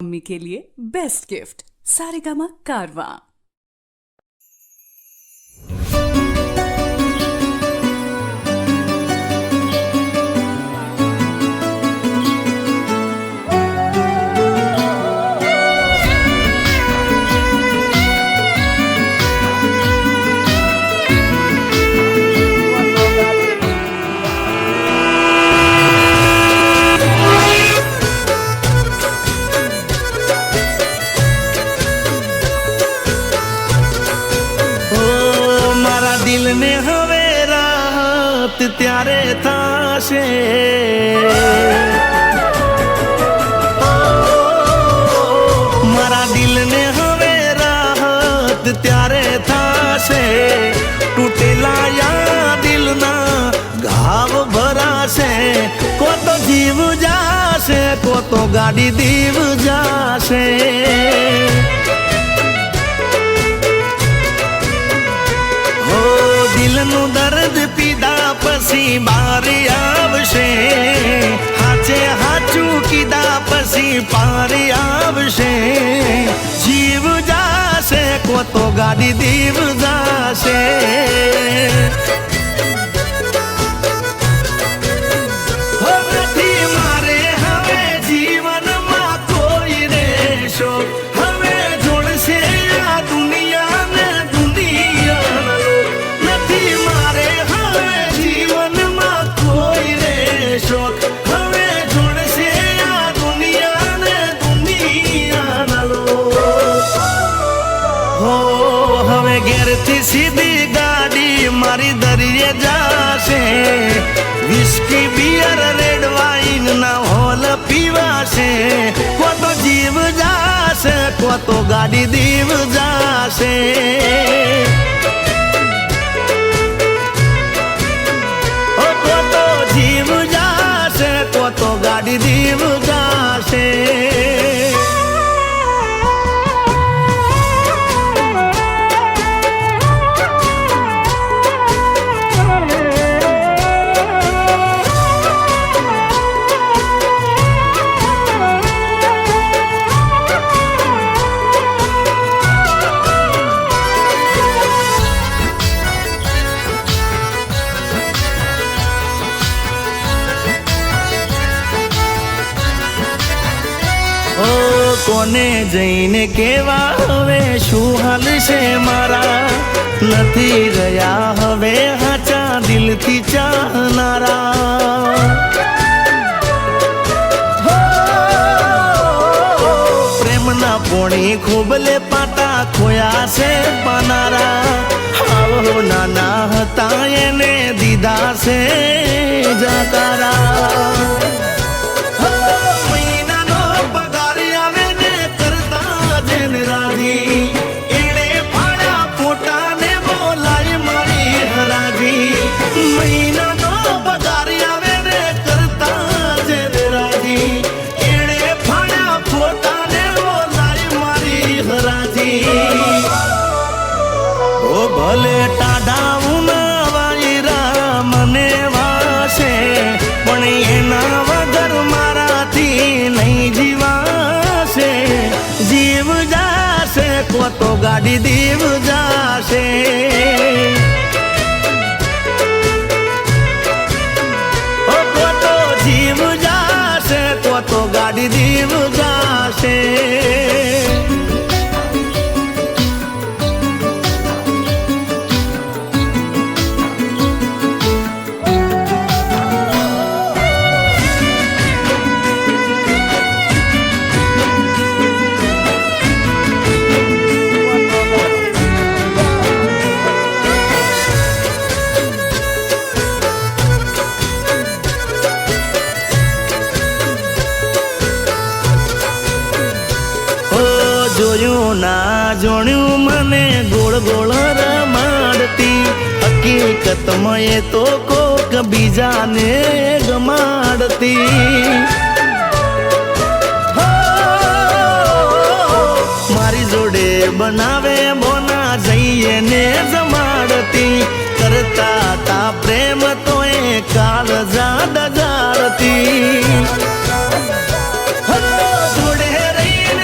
Mummy के लिए best gift Saregama कारवां। दिल ने हवे राहत त्यारे थाशे मारा दिल ने हवे राहत त्यारे थाशे तूटेला या दिल ना घाव भराशे को तो जीव जाशे को तो गाड़ी दीव जाशे दिलनु दर्द पीदा पसी बारी आवशे हाचे हाचू कीदा पसी पारी आवशे जीव जाशे को तो गाड़ी दीव जाशे मारे हवे जीवन में कोई रेशो हवे जोड़से आ दुनिया ने दुनिया मारे हवे जीवन में कोई रेशो हवे जोड़से आ दुनिया ने दुनिया हो हवे घेर थी सीधी गाड़ी मारी दरिये जाशे विस्की बियर रेड वाइन ना होल पीवाशे को तो जीव जाशे को तो गाड़ी दीव जाशे जीव जाशे को तो गाड़ी दीव जाशे कोने जईने केवा हवे शू हाल छे मारा नथी रया हवे हाचा दिल थी चाहनारा प्रेम ना पोणी खोबले पाटा खोया से पानारा आवो नाना हता एने दीदा से जाकारा भले टाढा वायरा मने वासे पण एना वगर माराथी नहीं जीवासे जीव जाशे को तो गाड़ी दीव जाशे को तो जीव जाशे को तो गाड़ी दीव जाशे जोયું ना जोण्યું મને ગોળ ગોળ રમાડતી હકીકતમાં એ તો કોક બીજાને ગમાડતી મારી જોડે બનાવે બોના જઈએ ને જમાડતી કરતા તા પ્રેમ તો એ કાળ જાડ જાડતી જોડે રહી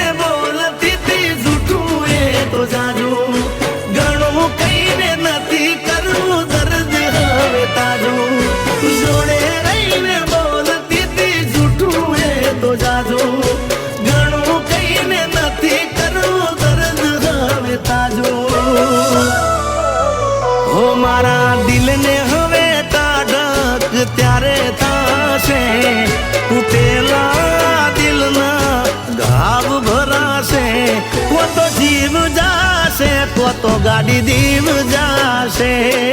દીવ જાશે તો ગાડી દીવ જાશે.